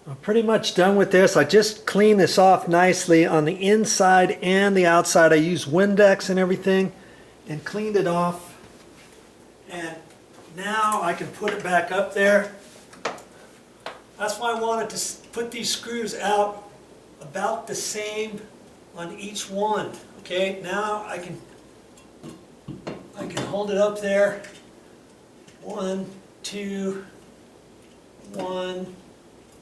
I'm pretty much done with this. I just cleaned this off nicely on the inside and the outside. I used Windex and everything and cleaned it off. And now I can put it back up there. That's why I wanted to put these screws out about the same on each one. Okay, now I can hold it up there. 1, 2, 1,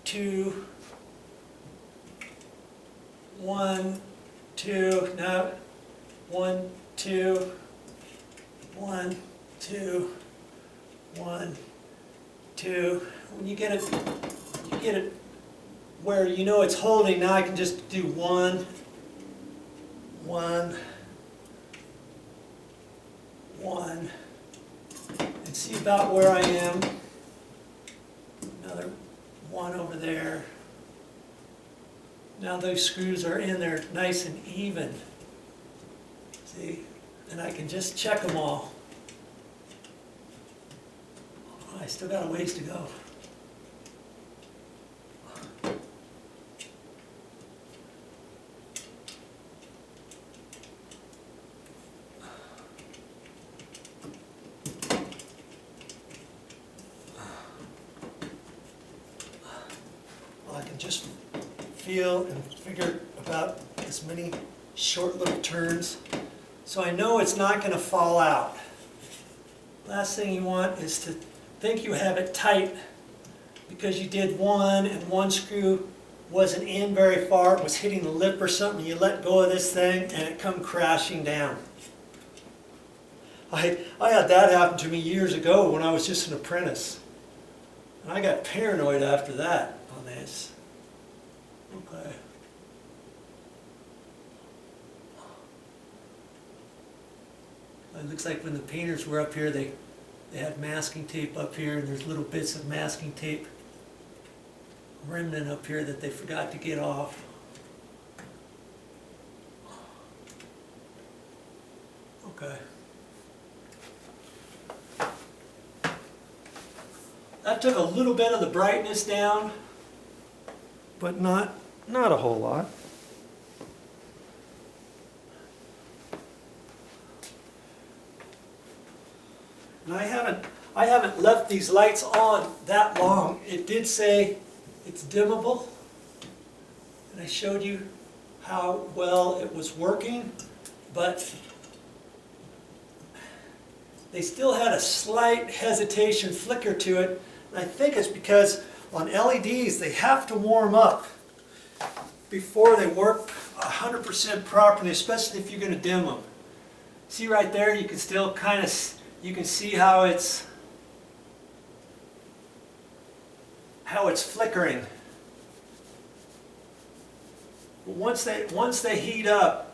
2, 1, 2. Now 1, 2, 1, 2, 1, 2. When you get it where you know it's holding. Now I can just do 1, 1, 1, and see about where I am. Another 1 over there. Now those screws are in there nice and even. See? And I can just check them all. Oh, I still got a ways to go. I can just feel and figure about as many short little turns so I know it's not going to fall out. Last thing you want is to think you have it tight because you did one and one screw wasn't in very far, it was hitting the lip or something, you let go of this thing and it come crashing down. I had that happen to me years ago when I was just an apprentice. And I got paranoid after that on this. Okay. It looks like when the painters were up here, they had masking tape up here, and there's little bits of masking tape remnant up here that they forgot to get off. Okay. That took a little bit of the brightness down, but not a whole lot. And I haven't left these lights on that long. It did say it's dimmable, and I showed you how well it was working, but they still had a slight hesitation flicker to it. And I think it's because on LEDs they have to warm up before they work 100% properly, especially if you're going to dim them. See right there, you can still kind of, you can see how it's flickering. But once they heat up,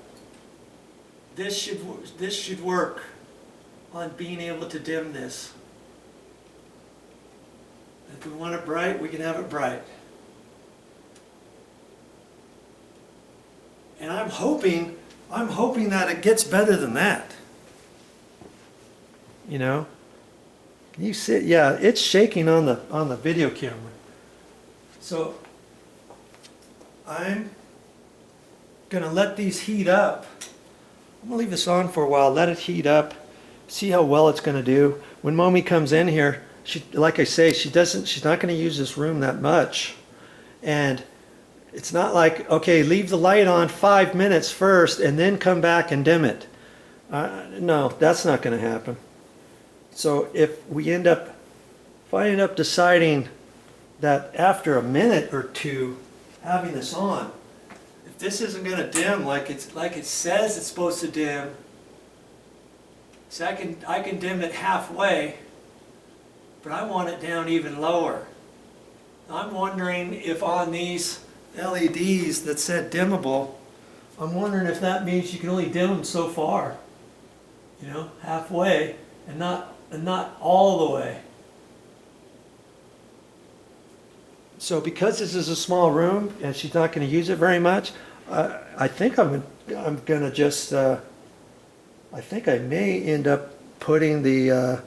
this should work on being able to dim this. If we want it bright, we can have it bright. And I'm hoping that it gets better than that. You know? You see, yeah, it's shaking on the video camera. So I'm gonna let these heat up. I'm gonna leave this on for a while, let it heat up, see how well it's gonna do. When Mommy comes in here, like I say, she's not gonna use this room that much. And it's not like, okay, leave the light on 5 minutes first and then come back and dim it. No, that's not gonna happen. So if I end up deciding that after a minute or two having this on, if this isn't going to dim like it says it's supposed to dim, so I can dim it halfway, but I want it down even lower. I'm wondering if on these LEDs that said dimmable, I'm wondering if that means you can only dim them so far, you know, halfway, and not all the way. So because this is a small room and she's not going to use it very much, I think I'm going to just, I think I may end up putting the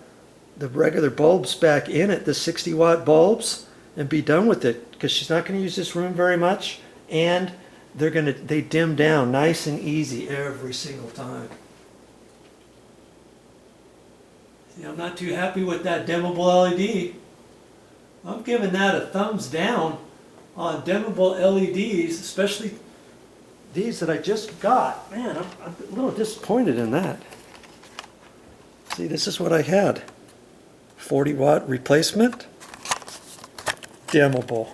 regular bulbs back in it, the 60-watt bulbs, and be done with it, because she's not going to use this room very much, and they dim down nice and easy every single time. See, I'm not too happy with that dimmable LED. I'm giving that a thumbs down on dimmable LEDs, especially these that I just got. Man, I'm a little disappointed in that. See, this is what I had. 40-watt replacement, dimmable,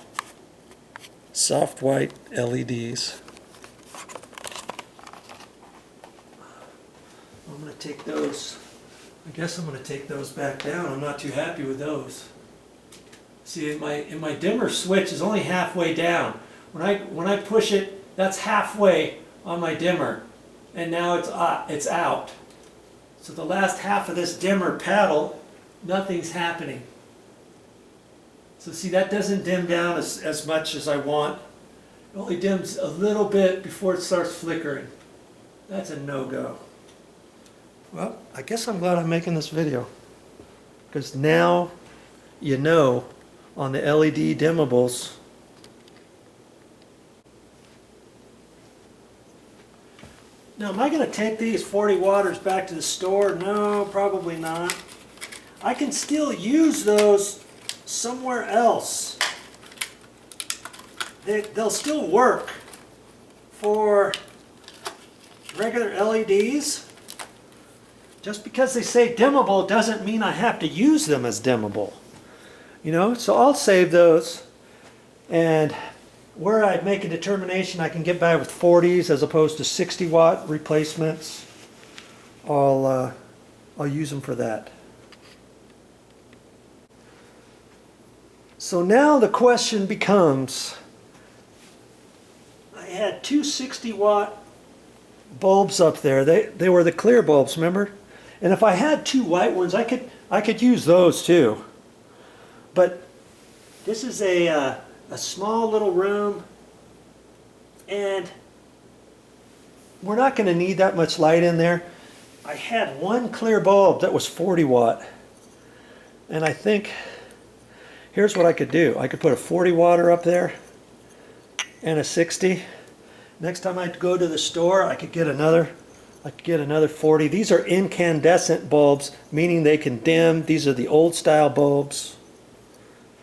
soft white LEDs. I'm going to take those. I guess I'm going to take those back down. I'm not too happy with those. See, in my dimmer switch is only halfway down. When I push it, that's halfway on my dimmer, and now it's out. So the last half of this dimmer paddle, nothing's happening. So see, that doesn't dim down as much as I want. It only dims a little bit before it starts flickering. That's a no-go. Well, I guess I'm glad I'm making this video, because now you know on the LED dimmables. Now, am I going to take these 40 watters back to the store? No, probably not. I can still use those somewhere else. They'll still work for regular LEDs. Just because they say dimmable doesn't mean I have to use them as dimmable. You know, so I'll save those, and where I make a determination I can get by with 40s as opposed to 60-watt replacements, I'll use them for that. So now the question becomes, I had two 60-watt bulbs up there. They were the clear bulbs, remember? And if I had two white ones, I could use those too. But this is a small little room, and we're not going to need that much light in there. I had one clear bulb that was 40 watt, and I think here's what I could do. I could put a 40 watter up there and a 60. Next time I go to the store, I could get another 40. These are incandescent bulbs, meaning they can dim. These are the old style bulbs.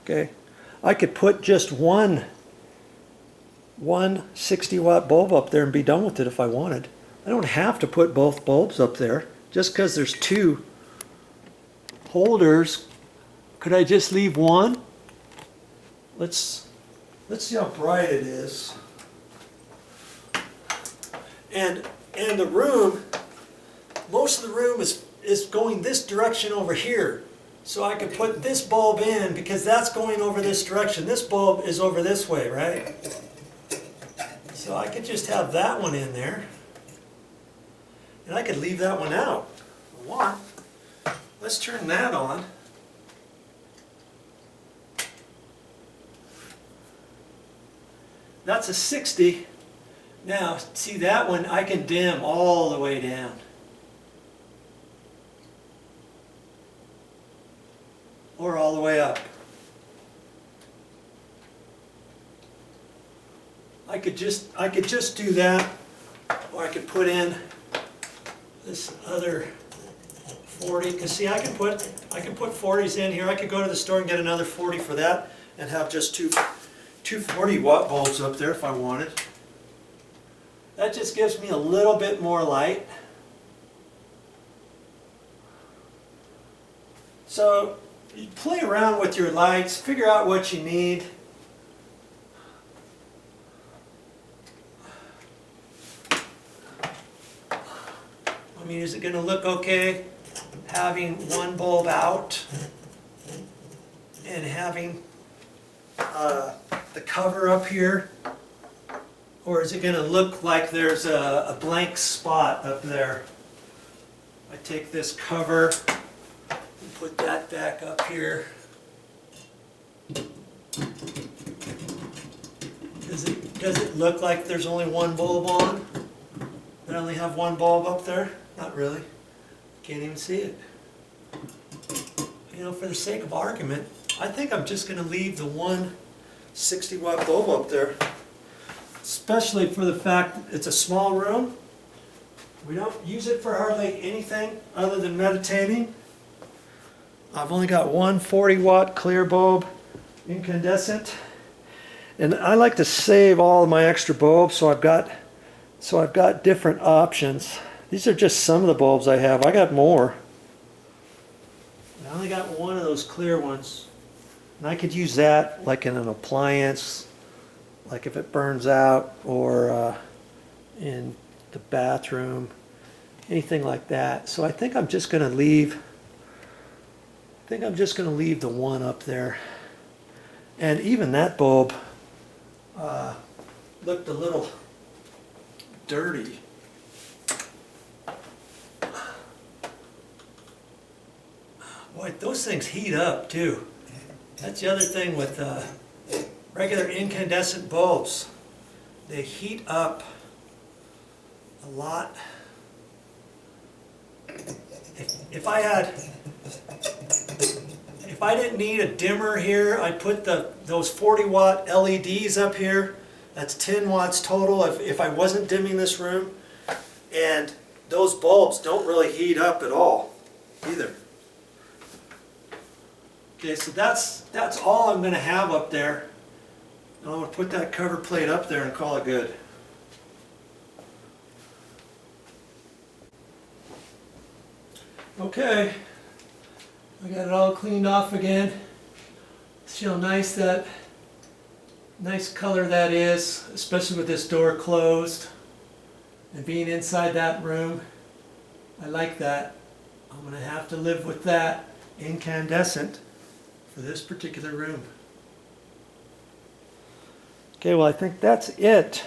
Okay, I could put just one 60-watt bulb up there and be done with it if I wanted. I don't have to put both bulbs up there. Just because there's two holders, could I just leave one? Let's see how bright it is. And the room, most of the room is going this direction over here. So I could put this bulb in because that's going over this direction. This bulb is over this way, right? So I could just have that one in there. And I could leave that one out if I want. Let's turn that on. That's a 60. Now, see that one, I can dim all the way down. Or all the way up. I could just do that, or I could put in this other 40. Cause see, I can put 40s in here. I could go to the store and get another 40 for that, and have just two 40-watt bulbs up there if I wanted. That just gives me a little bit more light. So you play around with your lights, figure out what you need. I mean, is it going to look okay having one bulb out and having the cover up here? Or is it going to look like there's a blank spot up there? I take this cover and put that back up here. Does it look like there's only one bulb on? I only have one bulb up there? Not really. Can't even see it. You know, for the sake of argument, I think I'm just going to leave the one 60-watt bulb up there, especially for the fact that it's a small room. We don't use it for hardly anything other than meditating. I've only got one 40-watt clear bulb incandescent, and I like to save all of my extra bulbs, so I've got different options. These are just some of the bulbs I have. I got more. I only got one of those clear ones, and I could use that like in an appliance, like if it burns out, or in the bathroom, anything like that. So I think I'm just going to leave. The one up there, and even that bulb looked a little dirty. Boy, those things heat up too. That's the other thing with regular incandescent bulbs. They heat up a lot. If I didn't need a dimmer here, I'd put those 40-watt LEDs up here. That's 10 watts total if I wasn't dimming this room. And those bulbs don't really heat up at all either. Okay, so that's all I'm going to have up there. I'm going to put that cover plate up there and call it good. Okay, I got it all cleaned off again. See how nice color that is, especially with this door closed and being inside that room. I like that. I'm going to have to live with that incandescent for this particular room. Okay, well, I think that's it.